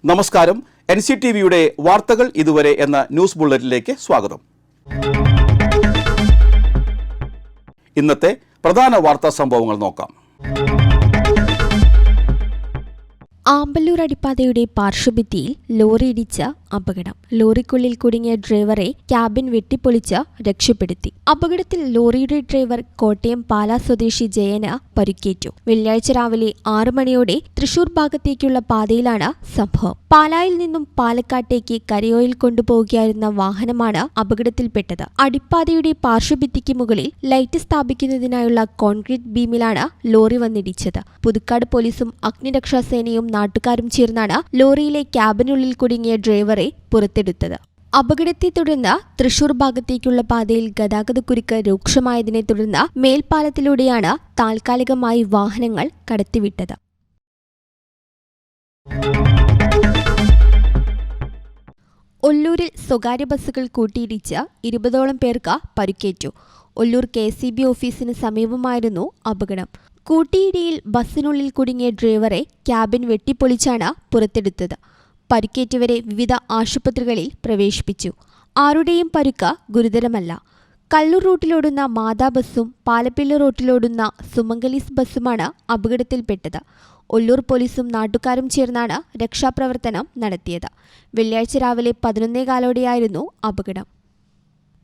നമസ്കാരം. NCTVയുടെ വാർത്തകൾ ഇതുവരെ എന്ന ന്യൂസ് ബുള്ളറ്റിലേക്ക് സ്വാഗതം. ഇന്നത്തെ പ്രധാന വാർത്താ സംഭവങ്ങൾ നോക്കാം. ആമ്പല്ലൂർ അടിപ്പാതയുടെ പാർശ്വഭിത്തിയിൽ ലോറി ഇടിച്ച അപകടം. ലോറിക്കുള്ളിൽ കുടുങ്ങിയ ഡ്രൈവറെ ക്യാബിൻ വെട്ടിപ്പൊളിച്ച് രക്ഷപ്പെടുത്തി. അപകടത്തിൽ ലോറിയുടെ ഡ്രൈവർ കോട്ടയം പാലാ സ്വദേശി ജയന് പരിക്കേറ്റു. വെള്ളിയാഴ്ച രാവിലെ 6 മണിയോടെ തൃശൂർ ഭാഗത്തേക്കുള്ള പാതയിലാണ് സംഭവം. പാലായിൽ നിന്നും പാലക്കാട്ടേക്ക് കരയോയിൽ കൊണ്ടുപോവുകയായിരുന്ന വാഹനമാണ് അപകടത്തിൽപ്പെട്ടത്. അടിപ്പാതയുടെ പാർശ്വഭിത്തിക്ക് മുകളിൽ ലൈറ്റ് സ്ഥാപിക്കുന്നതിനായുള്ള കോൺക്രീറ്റ് ബീമിലാണ് ലോറി വന്നിടിച്ചത്. പുതുക്കാട് പോലീസും അഗ്നിരക്ഷാസേനയും നാട്ടുകാരും ചേർന്നാണ് ലോറിയിലെ ക്യാബിനുള്ളിൽ കുടുങ്ങിയ ഡ്രൈവറെ പുറത്തെടുത്തത്. അപകടത്തെ തുടർന്ന് തൃശൂർ ഭാഗത്തേക്കുള്ള പാതയിൽ ഗതാഗതക്കുരുക്ക് രൂക്ഷമായതിനെ തുടർന്ന് മേൽപ്പാലത്തിലൂടെയാണ് താൽക്കാലികമായി വാഹനങ്ങൾ കടത്തിവിട്ടത്. ഒല്ലൂരിൽ സ്വകാര്യ ബസ്സുകൾ കൂട്ടിയിടിച്ച് 20ഓളം പേർക്ക് പരിക്കേറ്റു. ഒല്ലൂർ KCB ഓഫീസിന് സമീപമായിരുന്നു അപകടം. കൂട്ടിയിടിയിൽ ബസ്സിനുള്ളിൽ കുടുങ്ങിയ ഡ്രൈവറെ ക്യാബിൻ വെട്ടിപ്പൊളിച്ചാണ് പുറത്തെടുത്തത്. പരിക്കേറ്റവരെ വിവിധ ആശുപത്രികളിൽ പ്രവേശിപ്പിച്ചു. ആരുടെയും പരുക്ക് ഗുരുതരമല്ല. കള്ളൂർ റൂട്ടിലോടുന്ന മാതാ ബസ്സും പാലപ്പിള്ളി റൂട്ടിലോടുന്ന സുമംഗലീസ് ബസ്സുമാണ് അപകടത്തിൽപ്പെട്ടത്. ഒല്ലൂർ പോലീസും നാട്ടുകാരും ചേർന്നാണ് രക്ഷാപ്രവർത്തനം നടത്തിയത്. വെള്ളിയാഴ്ച രാവിലെ 11:15 അപകടം.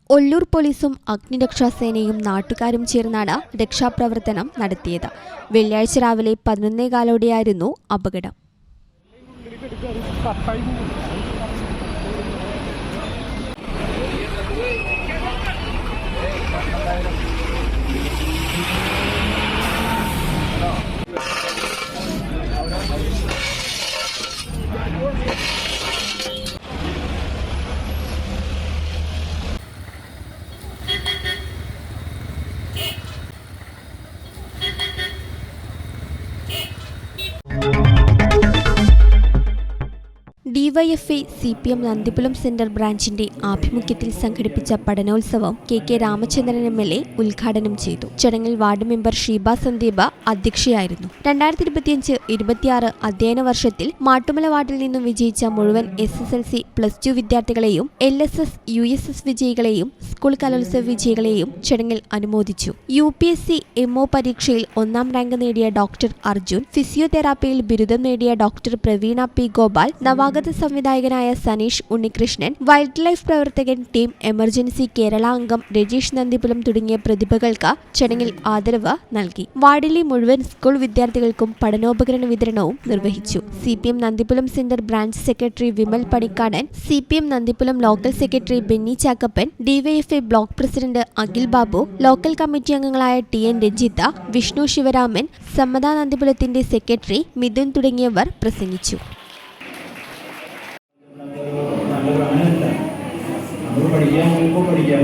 ഒല്ലൂർ പോലീസും അഗ്നിരക്ഷാസേനയും നാട്ടുകാരും ചേർന്നാണ് രക്ഷാപ്രവർത്തനം നടത്തിയത്. വെള്ളിയാഴ്ച രാവിലെ 11:15 അപകടം. DYFI CPM നന്ദിപുരം സെന്റർ ബ്രാഞ്ചിന്റെ ആഭിമുഖ്യത്തിൽ സംഘടിപ്പിച്ച പഠനോത്സവം KK രാമചന്ദ്രൻ MLA ഉദ്ഘാടനം ചെയ്തു. ചടങ്ങിൽ വാർഡ് മെമ്പർ ഷീബ സന്ദീപ് അധ്യക്ഷയായിരുന്നു. 2025-26 അധ്യയന വർഷത്തിൽ മാട്ടുമല വാർഡിൽ നിന്നും വിജയിച്ച മുഴുവൻ SSLC +2 വിദ്യാർത്ഥികളെയും LSS USS വിജയികളെയും സ്കൂൾ കലോത്സവ വിജയികളെയും ചടങ്ങിൽ അനുമോദിച്ചു. UPSC MO പരീക്ഷയിൽ 1ാം റാങ്ക് നേടിയ ഡോക്ടർ അർജുൻ, ഫിസിയോതെറാപ്പിയിൽ ബിരുദം നേടിയ ഡോക്ടർ പ്രവീണ P. ഗോപാൽ, നവാഗത സംവിധായകനായ സനീഷ് ഉണ്ണികൃഷ്ണൻ, വൈൽഡ് ലൈഫ് പ്രവർത്തകൻ, ടീം എമർജൻസി കേരള അംഗം രജീഷ് നന്ദിപുരം തുടങ്ങിയ പ്രതിഭകൾക്ക് ചടങ്ങിൽ ആദരവ് നൽകി. വാർഡിലെ മുഴുവൻ സ്കൂൾ വിദ്യാർത്ഥികൾക്കും പഠനോപകരണ വിതരണവും നിർവഹിച്ചു. CPM Nandipuram centre branch secretary Vimal Panikkadan, CPM Nandipuram local secretary Benny Chakkappan, DYFI block president Akhil Babu, local committee അംഗങ്ങളായ TN രഞ്ജിത്ത, വിഷ്ണു ശിവരാമൻ, സമ്മത നന്ദിപുരത്തിന്റെ സെക്രട്ടറി മിഥുൻ തുടങ്ങിയവർ പ്രസംഗിച്ചു. നമ്മൾ പഠിക്കാൻ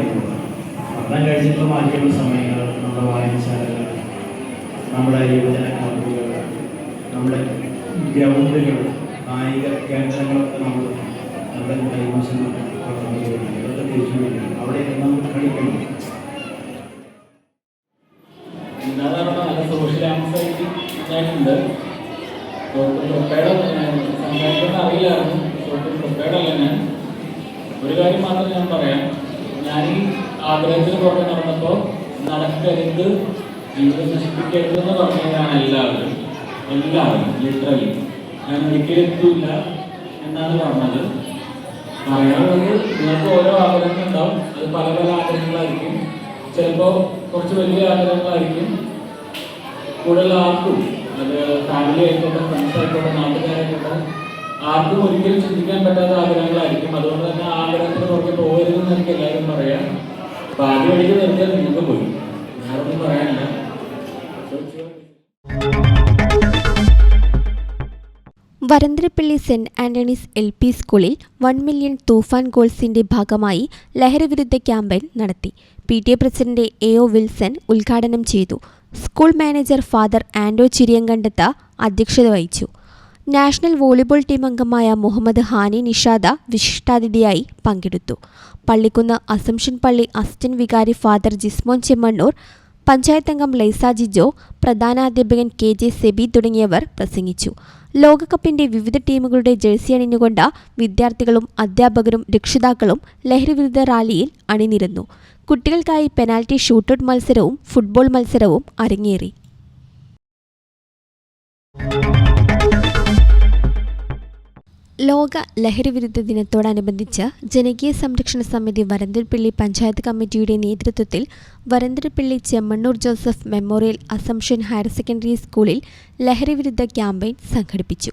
പഠനം കഴിഞ്ഞിട്ടുള്ള മാറ്റിയുള്ള സമയങ്ങൾ, നമ്മുടെ വായനശാലകൾ, നമ്മുടെ യുവജന ക്ലബ്ബുകൾ, നമ്മുടെ ഗ്രൗണ്ടുകൾ, കായിക കേന്ദ്രങ്ങളൊക്കെ നമ്മുടെ കൈവശം ഇതൊക്കെ തിരിച്ചു വയ്ക്കണം. അവിടെയൊക്കെ നമുക്ക് കളിക്കണം. സാധാരണ നല്ല സോഷ്യൽ ആൻസൈറ്റി ഉണ്ടായിട്ടുണ്ട്. സംസാരിക്കുന്ന അറിയില്ലായിരുന്നു. പ്രത്യേകമല്ല. ഞാൻ ഒരു കാര്യം മാത്രം ഞാൻ പറയാം. ഞാൻ ഈ ആഗ്രഹത്തിന് പുറമെ നടന്നപ്പോൾ നടക്കരുത്, ജീവിതം നശിപ്പിക്കരുതെന്ന് പറഞ്ഞതാണ് എല്ലാവരും ലിറ്ററലി. ഞാൻ ഒരിക്കലും എത്തൂല്ല എന്നാണ് പറഞ്ഞത്. പറയാനുള്ളത്, നിങ്ങൾക്ക് ഓരോ ആഗ്രഹങ്ങൾ ഉണ്ടാവും. അത് പല പല ആഗ്രഹങ്ങളായിരിക്കും. ചിലപ്പോൾ കുറച്ച് വലിയ ആഗ്രഹങ്ങളായിരിക്കും. കൂടുതൽ ആർക്കും, അത് ഫാമിലി ആയിക്കോട്ടെ, ഫ്രണ്ട്സ് ആയിക്കോട്ടെ, നാട്ടുകാരായിക്കോട്ടെ, ആർക്കും ഒരിക്കലും ചിന്തിക്കാൻ പറ്റാത്ത ആഗ്രഹങ്ങളായിരിക്കും. അതുകൊണ്ട് തന്നെ ആഗ്രഹത്തിന് പുറത്ത് പോകരുതെന്ന് എനിക്ക് എല്ലാവരും പറയാം. അപ്പൊ ആദ്യം എനിക്ക് നിർത്തിയാൽ നിങ്ങൾക്ക് പോയി, ഞാനൊന്നും പറയാനില്ല. വരന്തരപ്പള്ളി സെന്റ് ആന്റണീസ് LP സ്കൂളിൽ 1 മില്യൺ തൂഫാൻ ഗോൾസിന്റെ ഭാഗമായി ലഹരിവിരുദ്ധ ക്യാമ്പയിൻ നടത്തി. PTA പ്രസിഡന്റ് AO വിൽസൺ ഉദ്ഘാടനം ചെയ്തു. School manager father Ando Chiriyankandath അധ്യക്ഷത വഹിച്ചു. നാഷണൽ വോളിബോൾ ടീം അംഗമായ മുഹമ്മദ് ഹാനി നിഷാദ വിശിഷ്ടാതിഥിയായി പങ്കെടുത്തു. പള്ളിക്കുന്ന് അസംഷൻ പള്ളി അസിസ്റ്റന്റ് വികാരി ഫാദർ ജിസ്മോൻ ചെമ്മണ്ണൂർ, പഞ്ചായത്ത് അംഗം ലൈസ ജിജോ, പ്രധാനാധ്യാപകൻ KJ സെബി തുടങ്ങിയവർ പ്രസംഗിച്ചു. ലോകകപ്പിന്റെ വിവിധ ടീമുകളുടെ ജേഴ്സി അണിഞ്ഞുകൊണ്ട് വിദ്യാർത്ഥികളും അധ്യാപകരും രക്ഷിതാക്കളും ലഹരിവിരുദ്ധ റാലിയിൽ അണിനിരന്നു. കുട്ടികൾക്കായി പെനാൽറ്റി ഷൂട്ടൌട്ട് മത്സരവും ഫുട്ബോൾ മത്സരവും അരങ്ങേറി. ലോക ലഹരിവിരുദ്ധ ദിനത്തോടനുബന്ധിച്ച് ജനകീയ സംരക്ഷണ സമിതി വരന്തരപ്പിള്ളി പഞ്ചായത്ത് കമ്മിറ്റിയുടെ നേതൃത്വത്തിൽ Varandarappilly Chemmanur Joseph memorial assumption higher secondary സ്കൂളിൽ ലഹരിവിരുദ്ധ ക്യാമ്പയിൻ സംഘടിപ്പിച്ചു.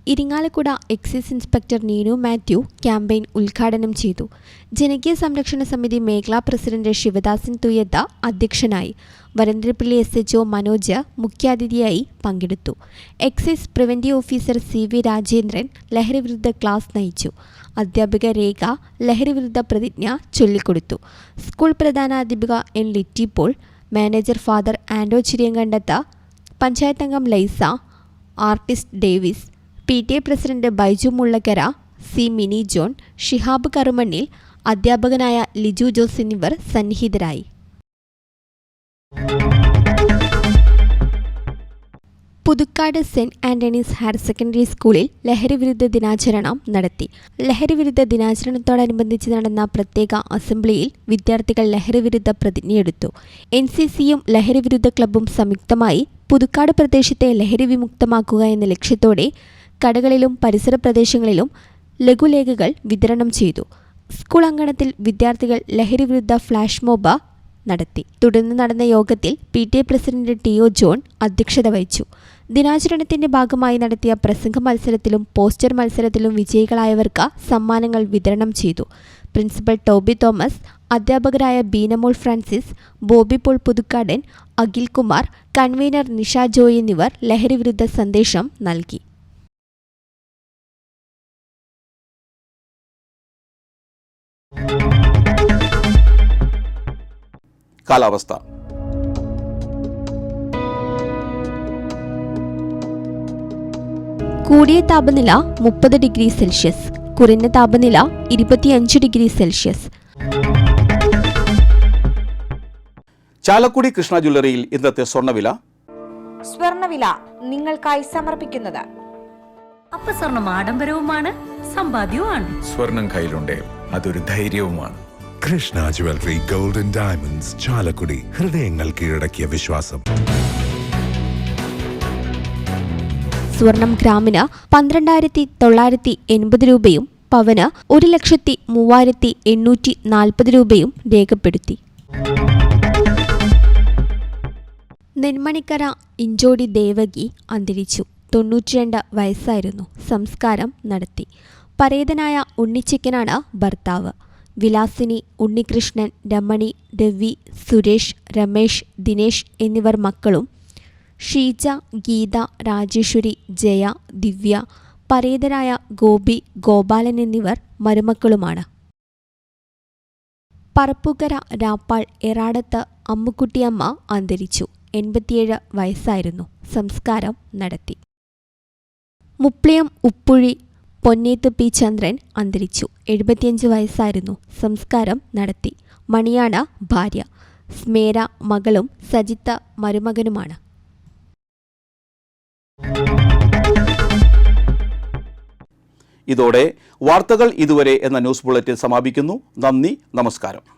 Irinjalakuda excise inspector Neenu Mathew campaign ഉദ്ഘാടനം ചെയ്തു. ജനകീയ സംരക്ഷണ സമിതി മേഖലാ പ്രസിഡന്റ് ശിവദാസൻ തുയ്യത്ത അധ്യക്ഷനായി. വരന്തരപ്പിള്ളി SHO മനോജ് മുഖ്യാതിഥിയായി പങ്കെടുത്തു. Excise preventive officer CV Rajendran ലഹരിവിരുദ്ധ ക്ലാസ് നയിച്ചു. അധ്യാപിക രേഖ ലഹരിവിരുദ്ധ പ്രതിജ്ഞ ചൊല്ലിക്കൊടുത്തു. സ്കൂൾ പ്രധാനാധ്യാപിക N. Litty Paul, manager father Ando Chiriyankandath, panchayat അംഗം Laisa, artist Davis, PTA president Baiju Mullakkara, C. Mini John, Shihab Karumannil, അധ്യാപകനായ ലിജു ജോസ് എന്നിവർ സന്നിഹിതരായി. പുതുക്കാട് സെന്റ് ആന്റണീസ് ഹയർ സെക്കൻഡറി സ്കൂളിൽ ലഹരിവിരുദ്ധ ദിനാചരണം നടത്തി. ലഹരിവിരുദ്ധ ദിനാചരണത്തോടനുബന്ധിച്ച് നടന്ന പ്രത്യേക അസംബ്ലിയിൽ വിദ്യാർത്ഥികൾ ലഹരിവിരുദ്ധ പ്രതിജ്ഞയെടുത്തു. NCCയും ലഹരിവിരുദ്ധ ക്ലബ്ബും സംയുക്തമായി പുതുക്കാട് പ്രദേശത്തെ ലഹരി വിമുക്തമാക്കുക എന്ന ലക്ഷ്യത്തോടെ കടകളിലും പരിസര പ്രദേശങ്ങളിലും ലഘുലേഖകൾ വിതരണം ചെയ്തു. സ്കൂൾ അങ്കണത്തിൽ വിദ്യാർത്ഥികൾ ലഹരിവിരുദ്ധ ഫ്ലാഷ് മോബ് നടത്തി. തുടർന്ന് നടന്ന യോഗത്തിൽ PTA പ്രസിഡന്റ് TO ജോൺ അധ്യക്ഷത വഹിച്ചു. ദിനാചരണത്തിന്റെ ഭാഗമായി നടത്തിയ പ്രസംഗ മത്സരത്തിലും പോസ്റ്റർ മത്സരത്തിലും വിജയികളായവർക്ക് സമ്മാനങ്ങൾ വിതരണം ചെയ്തു. പ്രിൻസിപ്പൽ ടോബി തോമസ്, അധ്യാപകരായ ബീനമോൾ ഫ്രാൻസിസ്, ബോബി പോൾ പുതുക്കാടൻ, അഖിൽ കുമാർ, കൺവീനർ നിഷ ജോയ് എന്നിവർ ലഹരിവിരുദ്ധ സന്ദേശം നൽകി. കാലാവസ്ഥ. കൂടിയ താപനില 30 ഡിഗ്രി സെൽഷ്യസ്, കുറഞ്ഞ താപനില 25 ഡിഗ്രി സെൽഷ്യസ്. ചാലക്കുടി കൃഷ്ണ ജ്വല്ലറിയിൽ ഇന്നത്തെ സ്വർണ്ണവില നിങ്ങൾക്കായി സമർപ്പിക്കുന്നത് അപ്പസ്വർണം ആഡംബരവുമാണ് സമ്പാദ്യവുമാണ്. സ്വർണം കയ്യിലുണ്ടേ അതൊരു ധൈര്യവുമാണ്. Krishna jewellery golden diamonds, Chalakudy. ഹൃദയങ്ങൾ കീഴടക്കിയ വിശ്വാസം. സ്വർണം ഗ്രാമിന് 12,980 രൂപയും പവന് 1,03,840 രൂപയും രേഖപ്പെടുത്തി. നെന്മണിക്കര ഇഞ്ചോടി ദേവകി അന്തരിച്ചു. 92 വയസ്സായിരുന്നു. സംസ്കാരം നടത്തി. പരേതനായ ഉണ്ണിച്ചിക്കനാണ് ഭർത്താവ്. വിലാസിനി, ഉണ്ണികൃഷ്ണൻ, രമണി, രവി, സുരേഷ്, രമേശ്, ദിനേശ് എന്നിവർ മക്കളും. ഷീജ, ഗീത, രാജേശ്വരി, ജയ, ദിവ്യ, പരേതരായ ഗോപി, ഗോപാലൻ എന്നിവർ മരുമക്കളുമാണ്. പറപ്പുകര രാപ്പാൾ എറാടത്ത് അമ്മുക്കുട്ടിയമ്മ അന്തരിച്ചു. 87 വയസ്സായിരുന്നു. സംസ്കാരം നടത്തി. മുപ്ലിയം ഉപ്പുഴി പൊന്നേത്ത് P. ചന്ദ്രൻ അന്തരിച്ചു. 75 വയസ്സായിരുന്നു. സംസ്കാരം നടത്തി. മണിയാണ് ഭാര്യ. സ്മേര മകളും സജിത്ത മരുമകനുമാണ്. ഇതോടെ വാർത്തകൾ ഇതുവരെ എന്ന ന്യൂസ് ബുള്ളറ്റിൻ സമാപിക്കുന്നു. നന്ദി, നമസ്കാരം.